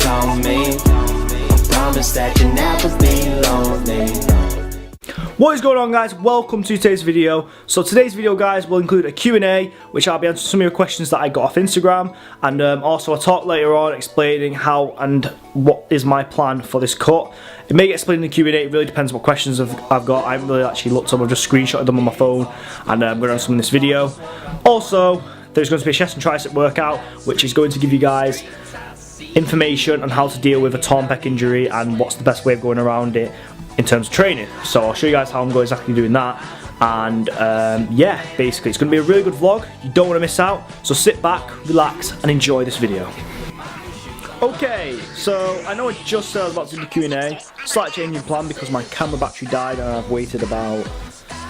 on me. I promise that you'll never be lonely. What is going on, guys? Welcome to today's video. So today's video, guys, will include a Q&A, which I'll be answering some of your questions that I got off Instagram, and also a talk later on explaining how and what is my plan for this cut. It may get explained in the Q&A. It really depends what questions I've got. I haven't really actually looked up. I've just screenshotted them on my phone, and I'm going to answer them in this video. Also, there's going to be a chest and tricep workout, which is going to give you guys information on how to deal with a torn pec injury and what's the best way of going around it in terms of training. So I'll show you guys how I'm going exactly doing that, and yeah, basically it's going to be a really good vlog. You don't want to miss out, so sit back, relax and enjoy this video. Okay, so I know I just said I was about to do the Q&A. Slight change in plan because my camera battery died and I've waited about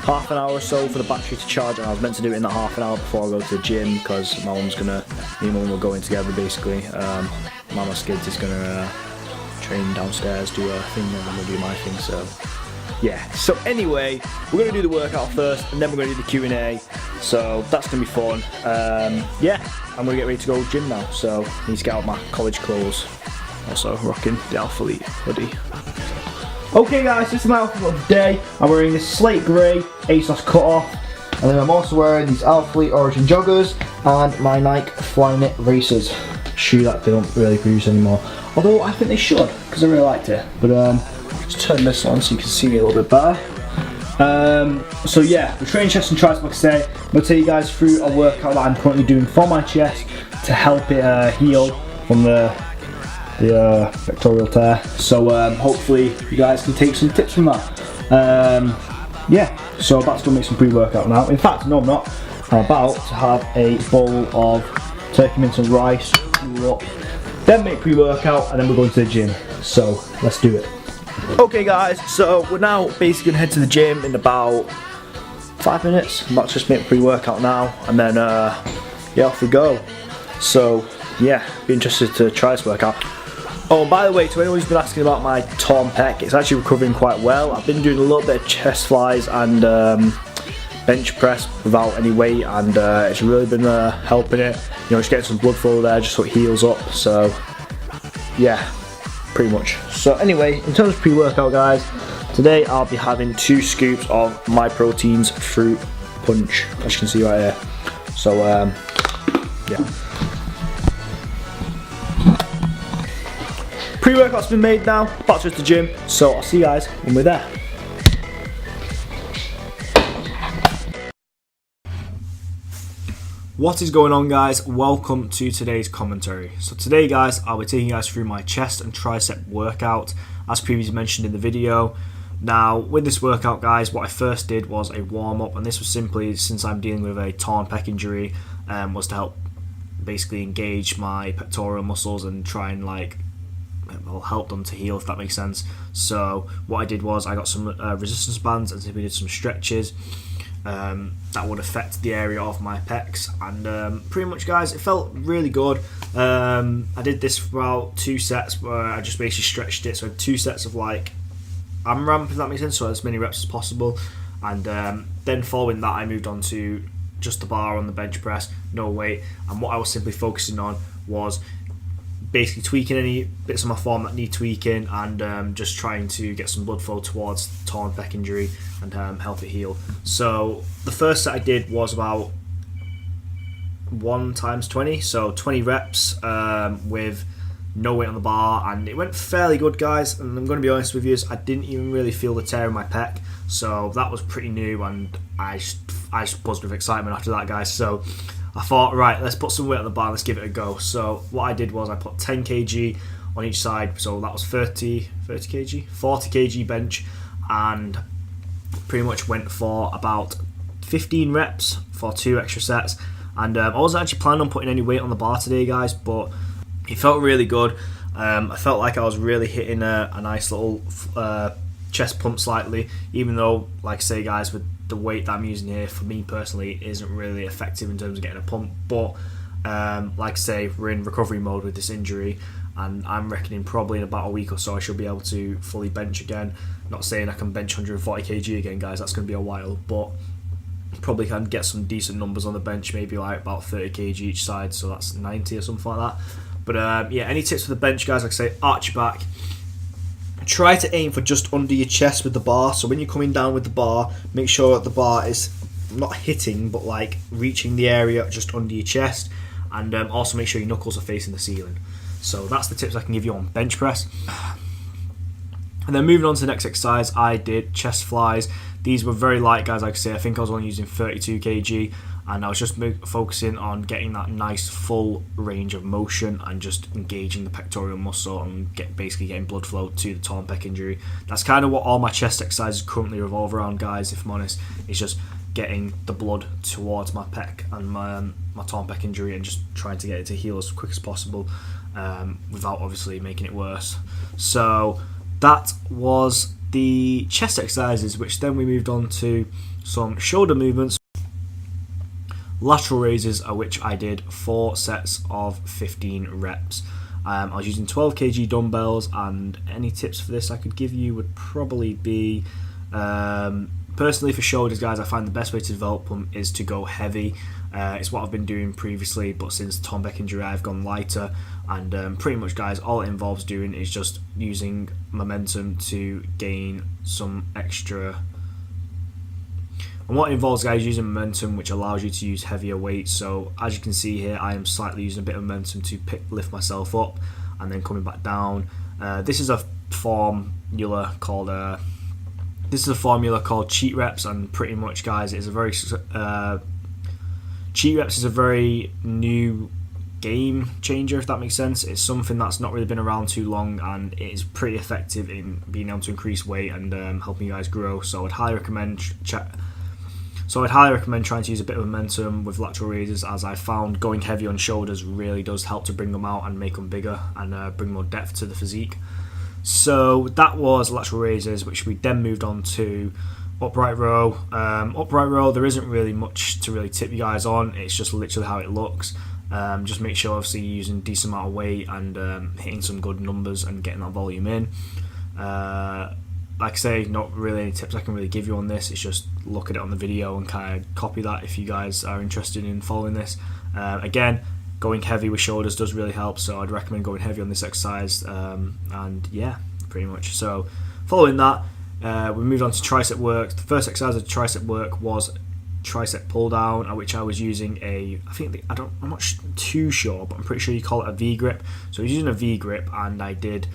half an hour or so for the battery to charge, and I was meant to do it in that half an hour before I go to the gym because me and mum were going together basically. Mama Skids is gonna train downstairs, do a thing, and I'm gonna do my thing. So yeah. So anyway, we're gonna do the workout first, and then we're gonna do the Q&A. So that's gonna be fun. Yeah, I'm gonna get ready to go gym now. So I need to get out my college clothes. Also rocking the Alpha Elite hoodie. Okay, guys, this is my outfit of the day. I'm wearing this slate grey ASOS cut off, and then I'm also wearing these Alpha Elite Origin joggers and my Nike Flyknit Racers shoe that they don't really produce anymore. Although I think they should, because I really liked it. But just turn this on so you can see me a little bit better. So yeah, we're training chest and triceps, like I say. I'm going to take you guys through a workout that I'm currently doing for my chest to help it heal from the pectoral tear. So hopefully you guys can take some tips from that. Yeah, so I'm about to go make some pre-workout now. In fact, no I'm not. I'm about to have a bowl of turkey mince and rice, cool up, then make pre-workout, and then we're going to the gym. So let's do it. Okay guys, so we're now basically gonna head to the gym in about 5 minutes. I'm about to just make pre-workout now, and then yeah, off we go. So yeah, be interested to try this workout. Oh, by the way, to anyone who's been asking about my torn pec, it's actually recovering quite well. I've been doing a little bit of chest flies and bench press without any weight, and it's really been helping it. You know, just getting some blood flow there just so it heals up. So yeah, pretty much. So anyway, in terms of pre-workout, guys, today I'll be having 2 scoops of My Protein's fruit punch, as you can see right here. So yeah. Pre-workout's been made now, back to the gym, so I'll see you guys when we're there. What is going on, guys? Welcome to today's commentary. So today, guys, I'll be taking you guys through my chest and tricep workout, as previously mentioned in the video. Now, with this workout, guys, what I first did was a warm-up, and this was simply, since I'm dealing with a torn pec injury, was to help basically engage my pectoral muscles and try and well, help them to heal, if that makes sense. So what I did was I got some resistance bands and simply did some stretches that would affect the area of my pecs, and pretty much, guys, it felt really good. I did this for about 2 sets where I just basically stretched it, so 2 sets of like AMRAP, if that makes sense, so as many reps as possible, and then following that I moved on to just the bar on the bench press, no weight, and what I was simply focusing on was basically tweaking any bits of my form that need tweaking, and just trying to get some blood flow towards the torn pec injury and help it heal. So the first set I did was about 1 times 20, so 20 reps with no weight on the bar, and it went fairly good, guys. And I'm going to be honest with you, I didn't even really feel the tear in my pec, so that was pretty new, and I just buzzed with excitement after that, guys. So I thought, right, let's put some weight on the bar, let's give it a go. So what I did was I put 10 kg on each side, so that was 40 kg bench, and pretty much went for about 15 reps for 2 extra sets. And I wasn't actually planning on putting any weight on the bar today, guys, but it felt really good. I felt like I was really hitting a nice little chest pump slightly, even though, like I say, guys, with the weight that I'm using here, for me personally, isn't really effective in terms of getting a pump. But like I say, we're in recovery mode with this injury, and I'm reckoning probably in about a week or so I should be able to fully bench again. Not saying I can bench 140 kg again, guys, that's going to be a while, but probably can get some decent numbers on the bench, maybe like about 30 kg each side, so that's 90 or something like that. But yeah, any tips for the bench, guys? Like I say, arch your back. Try to aim for just under your chest with the bar. So when you're coming down with the bar, make sure that the bar is not hitting, but like reaching the area just under your chest. And also make sure your knuckles are facing the ceiling. So that's the tips I can give you on bench press. And then moving on to the next exercise, I did chest flies. These were very light, guys. Like I say, I think I was only using 32 kg, and I was just focusing on getting that nice full range of motion and just engaging the pectoral muscle and basically getting blood flow to the torn pec injury. That's kind of what all my chest exercises currently revolve around, guys, if I'm honest. It's just getting the blood towards my pec and my torn pec injury, and just trying to get it to heal as quick as possible without obviously making it worse. So that was the chest exercises, which then we moved on to some shoulder movements. Lateral raises, which I did 4 sets of 15 reps. I was using 12 kg dumbbells, and any tips for this I could give you would probably be, personally for shoulders, guys, I find the best way to develop them is to go heavy. It's what I've been doing previously, but since torn pec injury I've gone lighter, and pretty much, guys, all it involves doing is just using momentum to gain some extra. And what it involves, guys, using momentum, which allows you to use heavier weights. So as you can see here, I am slightly using a bit of momentum to lift myself up and then coming back down. This is a formula called cheat reps, and pretty much, guys, it's a very cheat reps is a very new game changer, if that makes sense. It's something that's not really been around too long, and it is pretty effective in being able to increase weight and helping you guys grow. So I'd highly recommend trying to use a bit of momentum with lateral raises, as I found going heavy on shoulders really does help to bring them out and make them bigger and bring more depth to the physique. So that was lateral raises, which we then moved on to upright row. Upright row, there isn't really much to really tip you guys on. It's just literally how it looks. Just make sure, obviously, you're using a decent amount of weight and hitting some good numbers and getting that volume in. Like I say, not really any tips I can really give you on this. It's just look at it on the video and kind of copy that if you guys are interested in following this. Again, going heavy with shoulders does really help, so I'd recommend going heavy on this exercise. And yeah, pretty much. So following that, we moved on to tricep work. The first exercise of tricep work was tricep pull down, which I was using I'm not too sure, but I'm pretty sure you call it a V grip. So I was using a V grip, and I did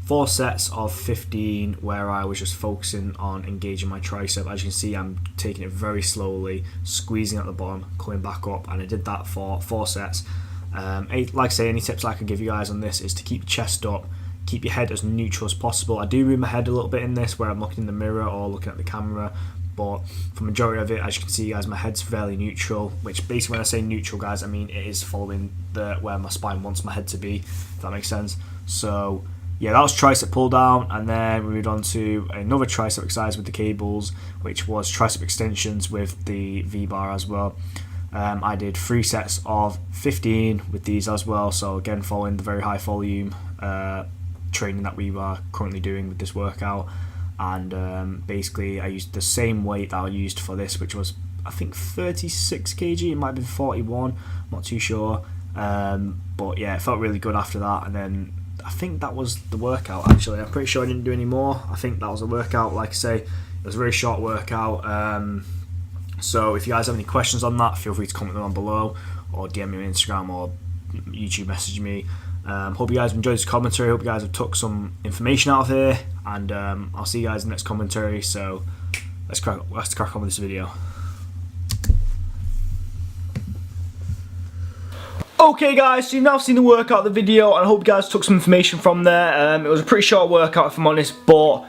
4 sets of 15 where I was just focusing on engaging my tricep. As you can see, I'm taking it very slowly, squeezing at the bottom, coming back up, and I did that for 4 sets. Like I say, any tips I can give you guys on this is to keep your chest up, keep your head as neutral as possible. I do move my head a little bit in this where I'm looking in the mirror or looking at the camera, but for the majority of it, as you can see, guys, my head's fairly neutral, which basically, when I say neutral, guys, I mean it is following where my spine wants my head to be, if that makes sense. So yeah, that was tricep pull down, and then we moved on to another tricep exercise with the cables, which was tricep extensions with the V-bar as well. I did 3 sets of 15 with these as well, so again, following the very high volume training that we are currently doing with this workout. And basically I used the same weight that I used for this, which was I think 36 kg, it might have been 41, I'm not too sure, but yeah, it felt really good after that. And then I think that was the workout, actually. I'm pretty sure I didn't do any more. I think that was a workout. Like I say, it was a very short workout. So if you guys have any questions on that, feel free to comment them on below, or DM me on Instagram, or YouTube message me. Hope you guys enjoyed this commentary. Hope you guys have took some information out of here, and I'll see you guys in the next commentary. So let's crack on with this video. Okay guys, so you've now seen the workout of the video, and I hope you guys took some information from there. It was a pretty short workout, if I'm honest, but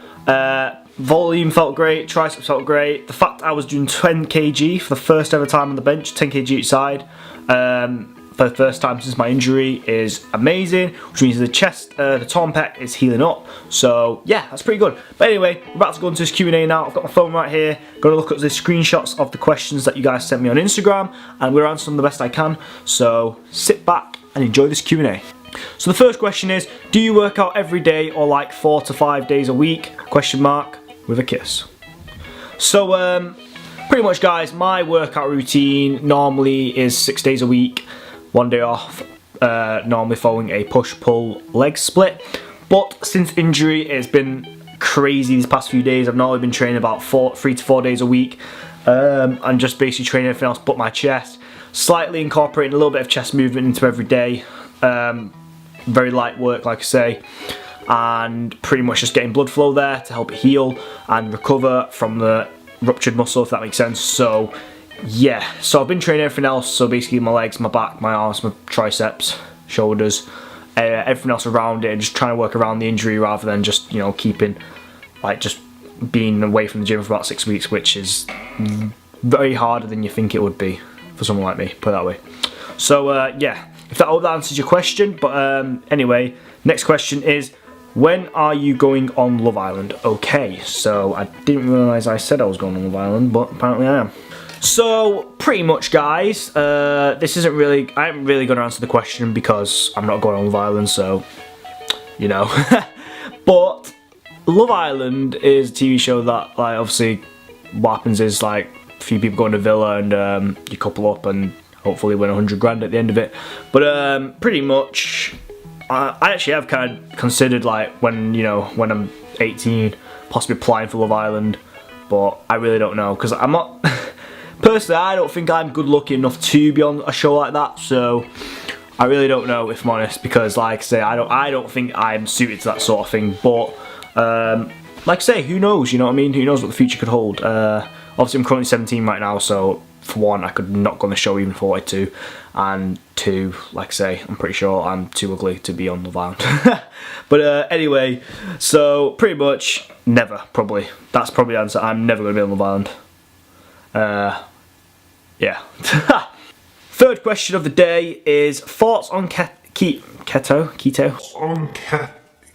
volume felt great, triceps felt great. The fact I was doing 10 kg for the first ever time on the bench, 10 kg each side, for the first time since my injury, is amazing, which means the chest, the torn pec is healing up. So yeah, that's pretty good. But anyway, we're about to go into this Q&A now. I've got my phone right here, going to look at the screenshots of the questions that you guys sent me on Instagram, and we're answering them the best I can. So sit back and enjoy this Q&A. So the first question is, do you work out every day or like 4 to 5 days a week? Question mark with a kiss. So pretty much, guys, my workout routine normally is 6 days a week, 1 day off. normally following a push-pull leg split. But since injury, it's been crazy these past few days. I've normally been training about 3 to 4 days a week, and just basically training everything else but my chest. Slightly incorporating a little bit of chest movement into every day. Very light work, like I say, and pretty much just getting blood flow there to help it heal and recover from the ruptured muscle, if that makes sense. So yeah, so I've been training everything else, so basically my legs, my back, my arms, my triceps, shoulders, everything else around it, and just trying to work around the injury rather than just, you know, keeping, like, just being away from the gym for about 6 weeks, which is very harder than you think it would be for someone like me, put it that way. So yeah, I hope that answers your question. But anyway, next question is, when are you going on Love Island? Okay, so I didn't realise I said I was going on Love Island, but apparently I am. So pretty much, guys, this isn't really, I ain't really going to answer the question because I'm not going on Love Island, so, you know. But Love Island is a TV show that, like, obviously what happens is, like, a few people go in a villa and you couple up and hopefully win 100 grand at the end of it. But pretty much, I actually have kind of considered, like, when, you know, when I'm 18, possibly applying for Love Island, but I really don't know, because I'm not, personally, I don't think I'm good looking enough to be on a show like that, so I really don't know, if I'm honest, because, like I say, I don't think I'm suited to that sort of thing. But like I say, who knows, you know what I mean? Who knows what the future could hold? Obviously I'm currently 17 right now, so for one, I could not go on the show even if I wanted to, and two, like I say, I'm pretty sure I'm too ugly to be on Love Island. But anyway, so pretty much never, probably. That's probably the answer. I'm never going to be on Love Island. Yeah. Third question of the day is thoughts on keto. On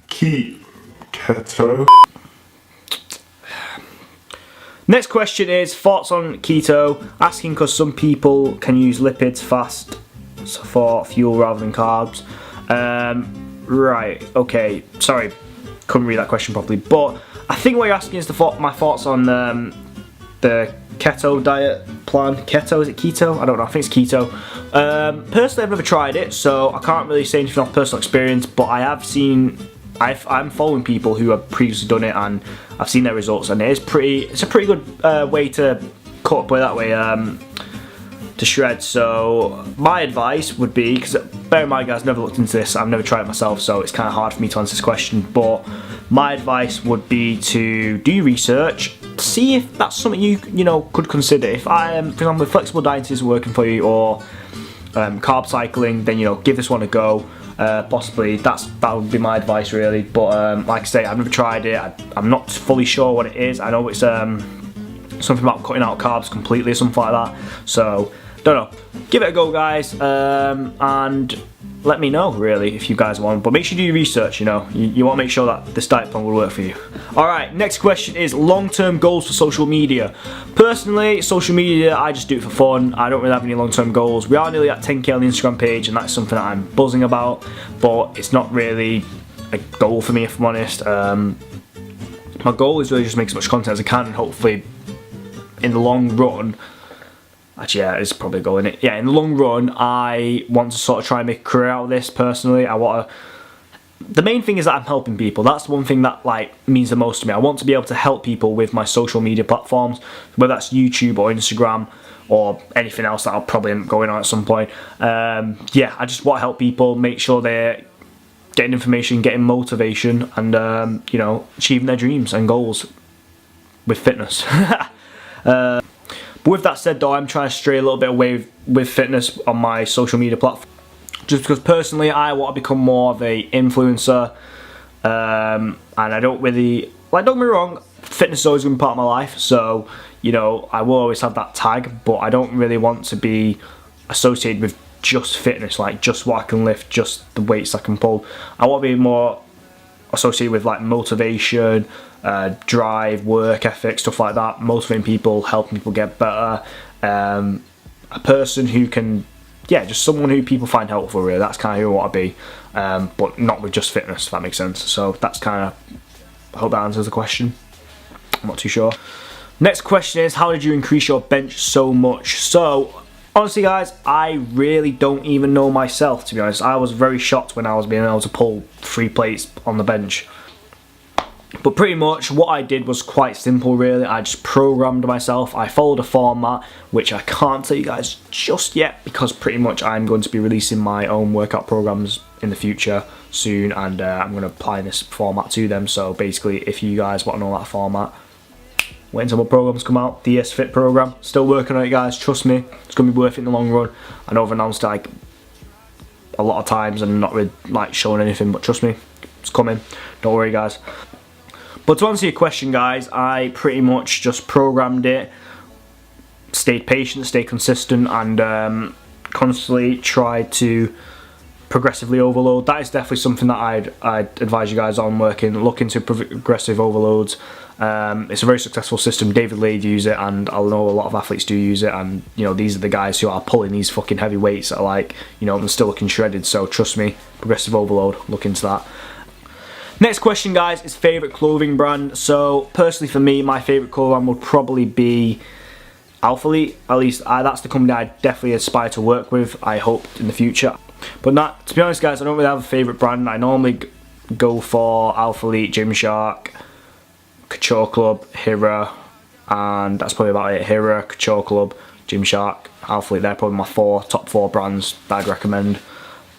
keto. Next question is thoughts on keto, asking because some people can use lipids fast for fuel rather than carbs. Right, okay, sorry, couldn't read that question properly, but I think what you're asking is my thoughts on the keto diet plan. Keto, is it keto? I don't know, I think it's keto. Personally, I've never tried it, so I can't really say anything off personal experience, but I have seen, I'm following people who have previously done it, and I've seen their results, and it's a pretty good way to cut, put it that way, to shred. So my advice would be, because bear in mind, guys, I've never looked into this, I've never tried it myself, so it's kind of hard for me to answer this question, but my advice would be to do your research, see if that's something you know could consider. If for example, if flexible dieting is working for you, or carb cycling, then, you know, give this one a go. Possibly that would be my advice, really. But like I say, I've never tried it. I'm not fully sure what it is. I know it's something about cutting out carbs completely or something like that, so don't know. Give it a go, guys, and let me know, really, if you guys want. But make sure you do your research, you know. You want to make sure that this diet plan will work for you. Alright, next question is long-term goals for social media. Personally, social media, I just do it for fun. I don't really have any long-term goals. We are nearly at 10k on the Instagram page, and that's something that I'm buzzing about, but it's not really a goal for me, if I'm honest. My goal is really just to make as much content as I can, and hopefully in the long run, actually, yeah, it's probably a goal, isn't it? Yeah, in the long run, I want to sort of try and make a career out of this, personally. The main thing is that I'm helping people. That's the one thing that, like, means the most to me. I want to be able to help people with my social media platforms, whether that's YouTube or Instagram or anything else that I'll probably end up going on at some point. Yeah, I just want to help people, make sure they're getting information, getting motivation, and, you know, achieving their dreams and goals with fitness. But with that said, though, I'm trying to stray a little bit away with fitness on my social media platform, just because personally I want to become more of a influencer, and I don't really, like, don't get me wrong, fitness has always been part of my life, so, you know, I will always have that tag, but I don't really want to be associated with just fitness, like just what I can lift, just the weights I can pull. I want to be more associated with, like, motivation, drive, work ethic, stuff like that, motivating people, helping people get better, a person who can, yeah, just someone who people find helpful, really. That's kind of who I want to be, but not with just fitness, if that makes sense. So that's kind of, I hope that answers the question. I'm not too sure. Next question is, how did you increase your bench so much? So Honestly guys, I really don't even know myself, to be honest. I was very shocked when I was being able to pull 3 plates on the bench. But pretty much what I did was quite simple really. I just programmed myself. I followed a format which I can't tell you guys just yet, because pretty much I'm going to be releasing my own workout programs in the future soon, and I'm going to apply this format to them. So basically, if you guys want to know that format, wait until my programs come out. The Fit program, still working on it guys, trust me, it's going to be worth it in the long run. I know I've announced it like a lot of times and not really like showing anything, but trust me, it's coming, don't worry guys. But to answer your question guys, I pretty much just programmed it, stayed patient, stayed consistent, and constantly tried to progressively overload. That is definitely something that I'd advise you guys on look into progressive overloads. It's a very successful system. David Lade uses it, and I know a lot of athletes do use it, and you know, these are the guys who are pulling these fucking heavy weights that are like, you know, they're still looking shredded. So trust me, progressive overload, look into that. Next question guys is favourite clothing brand. So personally for me, my favourite clothing brand would probably be Alphalete. At least that's the company I definitely aspire to work with, I hope, in the future. But not, to be honest guys, I don't really have a favourite brand. I normally go for Alphalete, Gymshark, Couture Club, Hira, and that's probably about it. Hira, Couture Club, Gymshark, Alphalete, they're probably my top four brands that I'd recommend.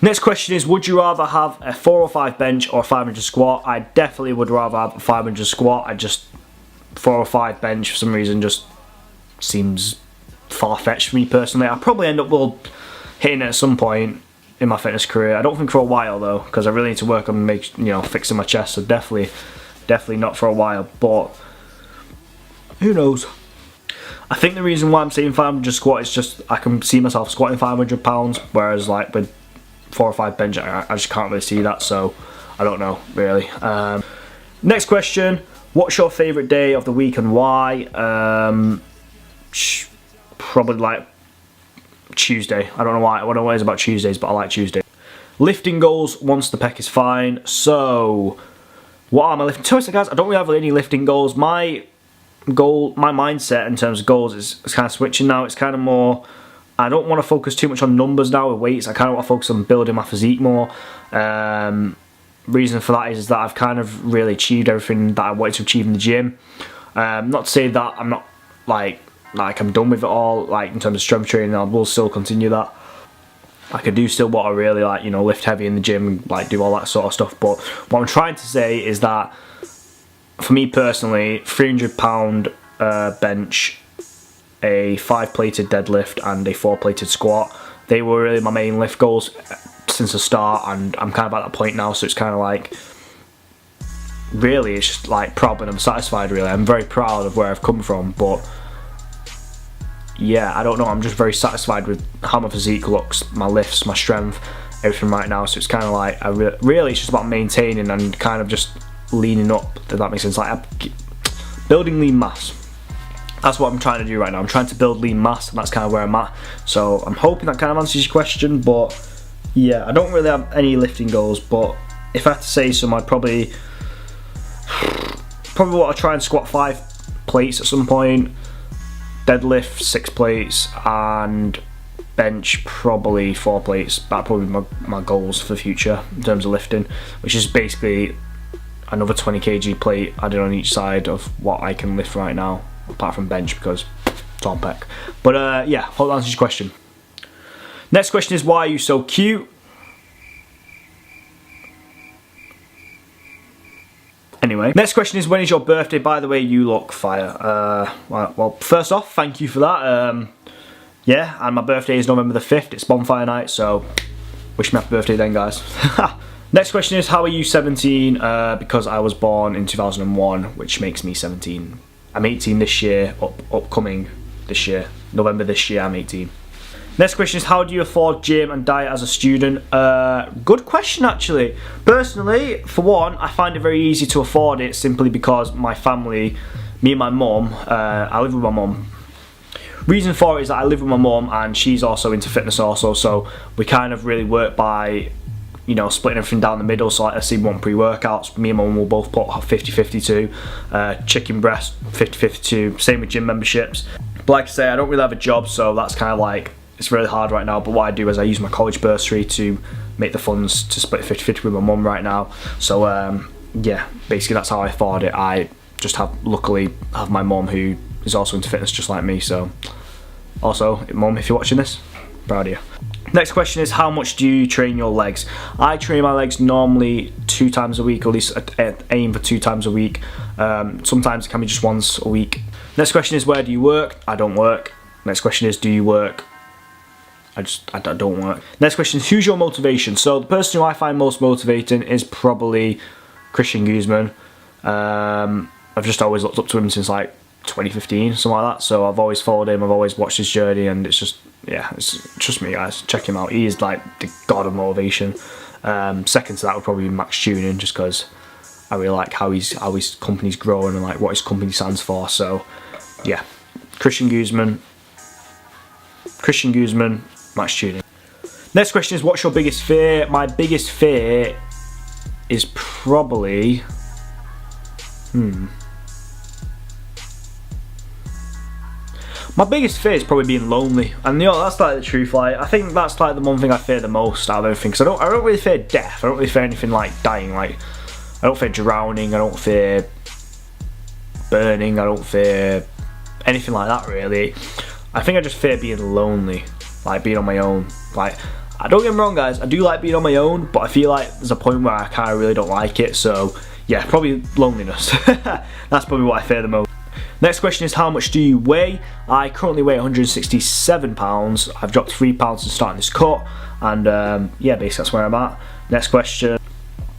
Next question is, would you rather have a 405 bench or a 500 squat? I definitely would rather have a 500 squat. 405 bench for some reason just seems far-fetched for me personally. I'll probably end up hitting it at some point in my fitness career. I don't think for a while though, because I really need to work on fixing my chest, so definitely not for a while, but who knows. I think the reason why I'm saying 500 squat is just I can see myself squatting 500 pounds, whereas like with 405 bench I just can't really see that, so I don't know really. Next question, what's your favourite day of the week and why? Probably like Tuesday. I don't know why. I don't know what it is about Tuesdays, but I like Tuesday. Lifting goals once the pec is fine. So what are my lifting? So guys, I don't really have any lifting goals. My mindset in terms of goals is kind of switching now. It's kind of more, I don't want to focus too much on numbers now with weights. I kind of want to focus on building my physique more. Reason for that is that I've kind of really achieved everything that I wanted to achieve in the gym. Not to say that I'm not like I'm done with it all, like in terms of strength training. I will still continue that. I can do still what I really like, you know, lift heavy in the gym and like do all that sort of stuff. But what I'm trying to say is that for me personally, 300 pound bench, a 5-plated deadlift and a 4-plated squat, they were really my main lift goals since the start, and I'm kind of at that point now, so it's kind of like, really it's just like proud and I'm satisfied really. I'm very proud of where I've come from, but yeah, I don't know, I'm just very satisfied with how my physique looks, my lifts, my strength, everything right now. So it's kind of like, really it's just about maintaining and kind of just leaning up, if that makes sense, like building lean mass. That's what I'm trying to do right now. I'm trying to build lean mass, and that's kind of where I'm at. So I'm hoping that kind of answers your question, but yeah, I don't really have any lifting goals, but if I had to say some, I'd probably want to try and squat 5 plates at some point, deadlift 6 plates, and bench probably 4 plates. That'd probably be my goals for the future in terms of lifting, which is basically another 20 kg plate added on each side of what I can lift right now, apart from bench because it's on pec. But yeah, hope that answers your question. Next question is, why are you so cute? Anyway, next question is, when is your birthday? By the way, you look fire. Well, first off, thank you for that. Yeah, and my birthday is November the 5th. It's bonfire night, so wish me happy birthday then, guys. Next question is, how are you 17? Because I was born in 2001, which makes me 17. I'm 18 this year, upcoming this year. November this year, I'm 18. Next question is, how do you afford gym and diet as a student? Good question, actually. Personally, for one, I find it very easy to afford it simply because my family, me and my mum, I live with my mum. Reason for it is that I live with my mum and she's also into fitness also, so we kind of really work by, you know, splitting everything down the middle. So like, let's say one pre-workouts, me and my mum will both put 50-52, chicken breast 50-52, same with gym memberships. But like I say, I don't really have a job, so that's kind of like it's really hard right now, but what I do is I use my college bursary to make the funds to split 50-50 with my mum right now. So yeah, basically that's how I afford it. I just luckily have my mum who is also into fitness just like me. So also, mum, if you're watching this, proud of you. Next question is, how much do you train your legs? I train my legs normally 2 times a week, or at least aim for 2 times a week. Sometimes it can be just once a week. Next question is, where do you work? I don't work. Next question is, do you work? I don't work. Next question is, who's your motivation? So the person who I find most motivating is probably Christian Guzman. I've just always looked up to him since like 2015, something like that. So I've always followed him, I've always watched his journey, and it's just, yeah, trust me guys, check him out. He is like the god of motivation. Second to that would probably be Max Tuning, just because I really like how his company's growing and like what his company stands for. So yeah, Christian Guzman, Max Tuning. Next question is, what's your biggest fear? My biggest fear is probably my biggest fear is probably being lonely, and you know, that's like the truth. Like, I think that's like the one thing I fear the most out of everything, because I don't really fear death. I don't really fear anything like dying. Like, I don't fear drowning. I don't fear burning. I don't fear anything like that really. I think I just fear being lonely, like being on my own. Like, I don't get me wrong guys, I do like being on my own, but I feel like there's a point where I kind of really don't like it. So yeah, probably loneliness. That's probably what I fear the most. Next question is, how much do you weigh? I currently weigh 167 pounds. I've dropped 3 pounds since starting this cut, and yeah, basically that's where I'm at. Next question,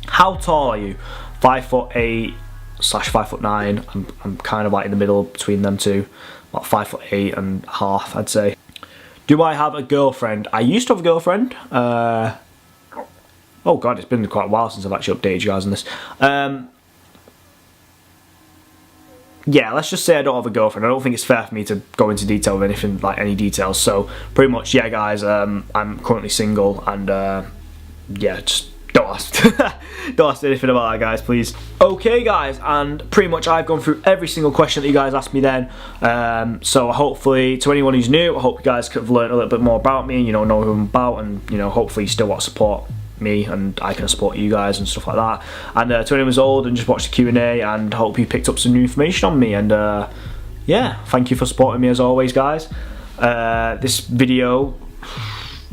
how tall are you? 5'8/5'9". I'm kind of like in the middle between them two, about 5'8.5", I'd say. Do I have a girlfriend? I used to have a girlfriend. Oh god, it's been quite a while since I've actually updated you guys on this. Yeah, let's just say I don't have a girlfriend. I don't think it's fair for me to go into detail with anything, like any details. So pretty much, yeah guys, I'm currently single, and yeah, just don't ask don't ask anything about that guys, please. Okay guys, and pretty much I've gone through every single question that you guys asked me then. So hopefully, to anyone who's new, I hope you guys could have learned a little bit more about me, you know who I'm about, and you know, hopefully you still want to support me and I can support you guys and stuff like that. And to anyone who's old and just watched the Q&A, and hope you picked up some new information on me, and yeah, thank you for supporting me as always guys. This video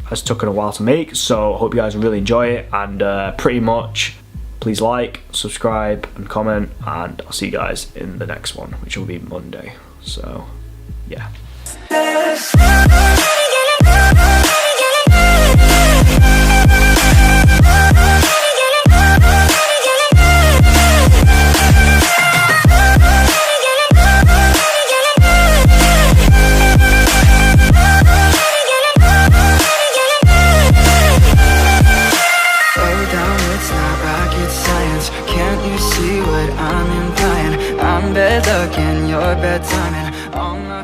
has taken a while to make, so I hope you guys really enjoy it, and pretty much please like, subscribe and comment, and I'll see you guys in the next one, which will be Monday. So yeah. I'm bed looking, your bedtime, and all my